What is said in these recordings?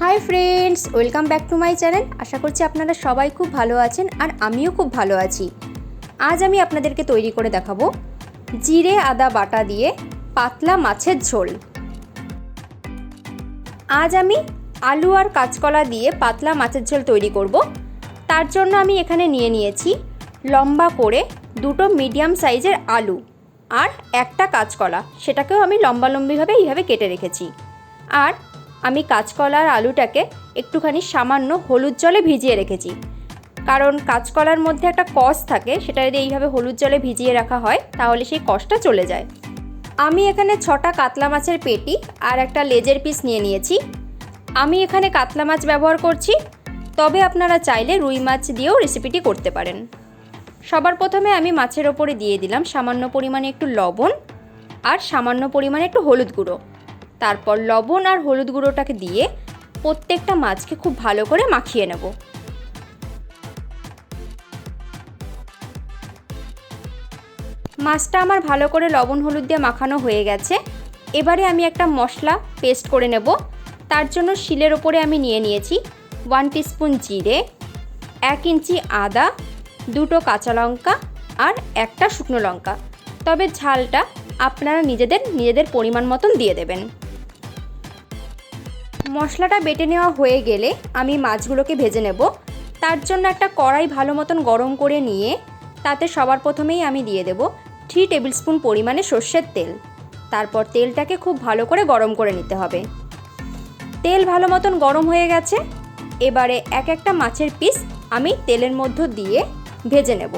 High friends, welcome back to my channel. আশা করছি আপনারা সবাই খুব ভালো আছেন আর আমিও খুব ভালো আছি। আজ আমি আপনাদেরকে তৈরি করে দেখাবো জিরে আদা বাটা দিয়ে পাতলা মাছের ঝোল। আজ আমি আলু আর কাঁচকলা দিয়ে পাতলা মাছের ঝোল তৈরি করব। তার জন্য আমি এখানে নিয়েছি লম্বা করে দুটো মিডিয়াম সাইজের আলু আর একটা কাঁচকলা, সেটাকেও আমি লম্বালম্বিভাবে এইভাবে কেটে রেখেছি। আর আমি কাঁচকলা আর আলুটাকে একটুখানি সামান্য হলুদ জলে ভিজিয়ে রেখেছি, কারণ কাঁচকলার মধ্যে একটা কষ থাকে, সেটা যদি এইভাবে হলুদ জলে ভিজিয়ে রাখা হয় তাহলে সেই কষটা চলে যায়। আমি এখানে 6টা কাতলা মাছের পেটি আর একটা লেজের পিস নিয়েছি। আমি এখানে কাতলা মাছ ব্যবহার করছি, তবে আপনারা চাইলে রুই মাছ দিয়েও রেসিপিটি করতে পারেন। সবার প্রথমে আমি মাছের ওপরে দিয়ে দিলাম সামান্য পরিমাণে একটু লবণ আর সামান্য পরিমাণে একটু হলুদ গুঁড়ো। তারপর লবণ আর হলুদ গুঁড়োটাকে দিয়ে প্রত্যেকটা মাছকে খুব ভালো করে মাখিয়ে নেব। মাছটা আমার ভালো করে লবণ হলুদ দিয়ে মাখানো হয়ে গেছে। এবারে আমি একটা মশলা পেস্ট করে নেব। তার জন্য শিলের ওপরে আমি নিয়েছি 1 টিস্পুন জিরে, 1 ইঞ্চি আদা, 2টো কাঁচা লঙ্কা আর একটা শুকনো লঙ্কা। তবে ঝালটা আপনারা নিজেদের পরিমাণ মতন দিয়ে দেবেন। মশলাটা বেটে নেওয়া হয়ে গেলে আমি মাছগুলোকে ভেজে নেব। তার জন্য একটা কড়াই ভালো মতন গরম করে নিয়ে তাতে সবার প্রথমেই আমি দিয়ে দেব 3 টেবিল স্পুন পরিমাণে সর্ষের তেল। তারপর তেলটাকে খুব ভালো করে গরম করে নিতে হবে। তেল ভালো মতন গরম হয়ে গেছে। এবারে এক একটা মাছের পিস আমি তেলের মধ্যে দিয়ে ভেজে নেব।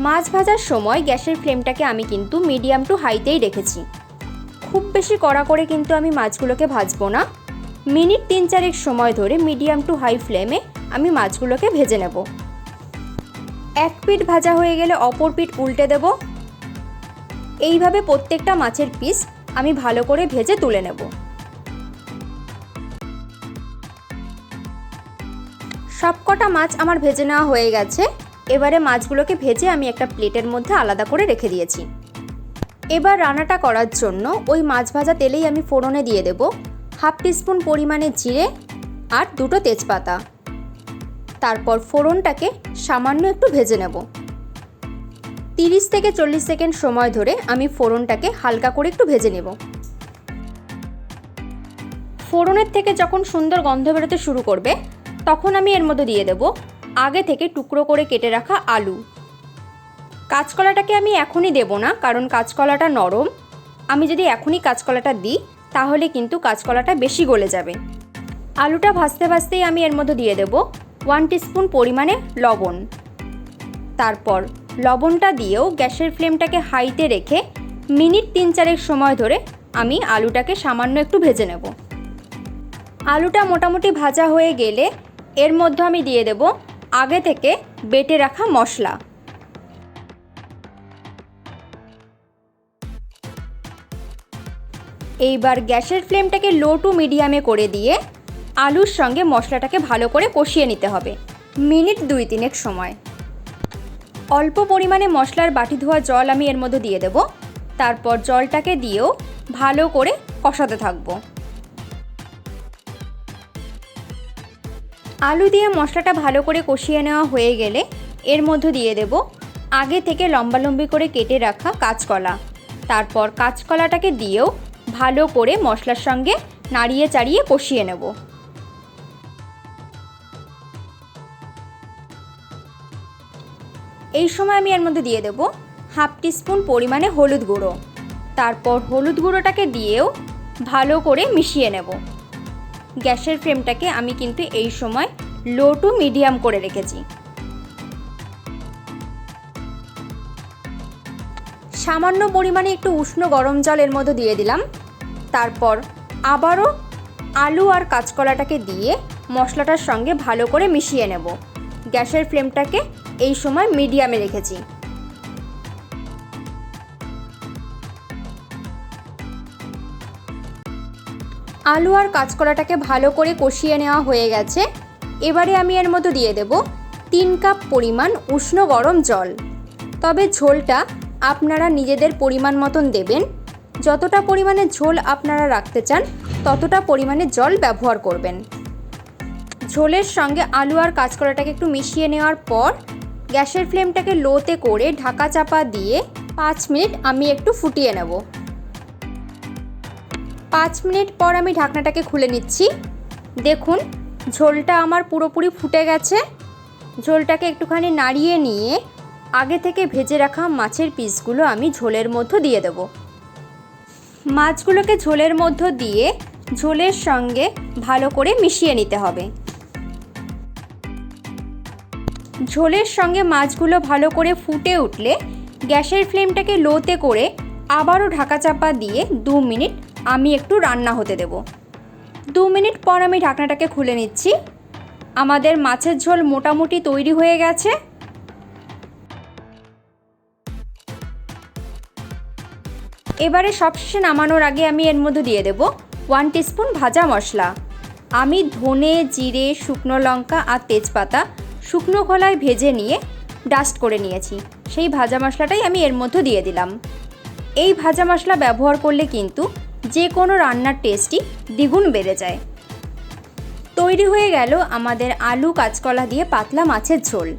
মাছ ভাজার সময় গ্যাসের ফ্লেমটাকে আমি কিন্তু মিডিয়াম টু হাইতেই রেখেছি। খুব বেশি কড়া করে কিন্তু আমি মাছগুলোকে ভাজবো না। মিনিট 3-4 সময় ধরে মিডিয়াম টু হাই ফ্লেমে আমি মাছগুলোকে ভেজে নেব। এক পিঠ ভাজা হয়ে গেলে অপর পিঠ উল্টে দেব। এইভাবে প্রত্যেকটা মাছের পিস আমি ভালো করে ভেজে তুলে নেব। সবকটা মাছ আমার ভেজে নেওয়া হয়ে গেছে। এবারে মাছগুলোকে ভেজে আমি একটা প্লেটের মধ্যে আলাদা করে রেখে দিয়েছি। এবার রান্নাটা করার জন্য ওই মাছ ভাজা তেলেই আমি ফোড়নে দিয়ে দেব 1/2 টিস্পুন পরিমাণে জিরে আর 2টো তেজপাতা। তারপর ফোড়নটাকে সামান্য একটু ভেজে নেব। 30 থেকে 40 সেকেন্ড সময় ধরে আমি ফোড়নটাকে হালকা করে একটু ভেজে নেব। ফোড়নের থেকে যখন সুন্দর গন্ধ বেরোতে শুরু করবে তখন আমি এর মধ্যে দিয়ে দেব আগে থেকে টুকরো করে কেটে রাখা আলু। কাঁচকলাটাকে আমি এখনই দেব না, কারণ কাঁচকলাটা নরম। আমি যদি এখনই কাঁচকলাটা দিই তাহলে কিন্তু কাঁচকলাটা বেশি গলে যাবে। আলুটা ভাজতে ভাজতেই আমি এর মধ্যে দিয়ে দেব 1 টিস্পুন পরিমাণে লবণ। তারপর লবণটা দিয়েও গ্যাসের ফ্লেমটাকে হাইতে রেখে মিনিট 3-4 সময় ধরে আমি আলুটাকে সামান্য একটু ভেজে নেব। আলুটা মোটামুটি ভাজা হয়ে গেলে এর মধ্যে আমি দিয়ে দেব আগে থেকে বেটে রাখা মশলা। এইবার গ্যাসের ফ্লেমটাকে লো টু মিডিয়ামে করে দিয়ে আলুর সঙ্গে মশলাটাকে ভালো করে কষিয়ে নিতে হবে মিনিট 2-3 সময়। অল্প পরিমাণে মশলার বাটি ধোয়া জল আমি এর মধ্যে দিয়ে দেব। তারপর জলটাকে দিয়েও ভালো করে কষাতে থাকবো। আলু দিয়ে মশলাটা ভালো করে কষিয়ে নেওয়া হয়ে গেলে এর মধ্যে দিয়ে দেব আগে থেকে লম্বালম্বি করে কেটে রাখা কাঁচকলা। তারপর কাঁচকলাটাকে দিয়েও ভালো করে মশলার সঙ্গে নাড়িয়ে চাড়িয়ে কষিয়ে নেব। এই সময় আমি এর মধ্যে দিয়ে দেব 1/2 টিস্পুন পরিমাণে হলুদ গুঁড়ো। তারপর হলুদ গুঁড়োটাকে দিয়েও ভালো করে মিশিয়ে নেব। গ্যাসের ফ্লেমটাকে আমি কিন্তু এই সময় লো টু মিডিয়াম করে রেখেছি। সামান্য পরিমাণে একটু উষ্ণ গরম জল এর মধ্যে দিয়ে দিলাম। তারপর আবারও আলু আর কাঁচকলাটাকে দিয়ে মশলাটার সঙ্গে ভালো করে মিশিয়ে নেব। গ্যাসের ফ্লেমটাকে এই সময় মিডিয়ামে রেখেছি। আলু আর কাঁচকলাটাকে ভালো করে কষিয়ে নেওয়া হয়ে গেছে। এবারে আমি এর মধ্যে দিয়ে দেব 3 কাপ পরিমাণ উষ্ণ গরম জল। তবে ঝোলটা আপনারা নিজেদের পরিমাণ মতন দেবেন। যতটা পরিমাণে ঝোল আপনারা রাখতে চান ততটা পরিমাণে জল ব্যবহার করবেন। ঝোলের সঙ্গে আলু আর কাঁচকলাটাকে একটু মিশিয়ে নেওয়ার পর গ্যাসের ফ্লেমটাকে লোতে করে ঢাকা চাপা দিয়ে 5 মিনিট আমি একটু ফুটিয়ে নেব। 5 মিনিট পর আমি ঢাকনাটাকে খুলে নিচ্ছি। দেখুন ঝোলটা আমার পুরোপুরি ফুটে গেছে। ঝোলটাকে একটুখানি নাড়িয়ে নিয়ে আগে থেকে ভেজে রাখা মাছের পিসগুলো আমি ঝোলের মধ্যে দিয়ে দেব। মাছগুলোকে ঝোলের মধ্যে দিয়ে ঝোলের সঙ্গে ভালো করে মিশিয়ে নিতে হবে। ঝোলের সঙ্গে মাছগুলো ভালো করে ফুটে উঠলে গ্যাসের ফ্লেমটাকে লোতে করে আবারও ঢাকা চাপা দিয়ে 2 মিনিট আমি একটু রান্না হতে দেব। 2 মিনিট পর আমি ঢাকনাটাকে খুলে নিচ্ছি। আমাদের মাছের ঝোল মোটামুটি তৈরি হয়ে গেছে। এবারে সবশেষে নামানোর আগে আমি এর মধ্যে দিয়ে দেব 1 টিস্পুন ভাজা মশলা। আমি ধনে, জিরে, শুকনো লঙ্কা আর তেজপাতা শুকনো খোলায় ভেজে নিয়ে ডাস্ট করে নিয়েছি। সেই ভাজা মশলাটাই আমি এর মধ্যে দিয়ে দিলাম। এই ভাজা মশলা ব্যবহার করলে কিন্তু যে কোনো রান্নার টেস্টই দ্বিগুণ বেড়ে যায়। তৈরি হয়ে গেল আমাদের আলু কাঁচকলা দিয়ে পাতলা মাছের ঝোল।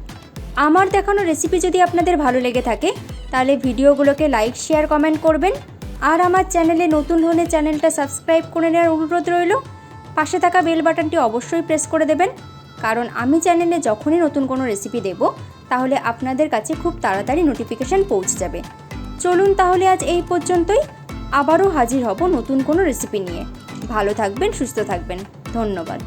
আমার দেখানো রেসিপি যদি আপনাদের ভালো লেগে থাকে তাহলে ভিডিওগুলোকে লাইক, শেয়ার, কমেন্ট করবেন। আর আমার চ্যানেলে নতুন হলে চ্যানেলটা সাবস্ক্রাইব করে নেওয়ার অনুরোধ রইল। পাশে থাকা বেল বাটনটি অবশ্যই প্রেস করে দেবেন, কারণ আমি চ্যানেলে যখনই নতুন কোনো রেসিপি দেব তাহলে আপনাদের কাছে খুব তাড়াতাড়ি নোটিফিকেশান পৌঁছে যাবে। চলুন তাহলে আজ এই পর্যন্তই। আবারও হাজির হব নতুন কোনো রেসিপি নিয়ে। ভালো থাকবেন, সুস্থ থাকবেন। ধন্যবাদ।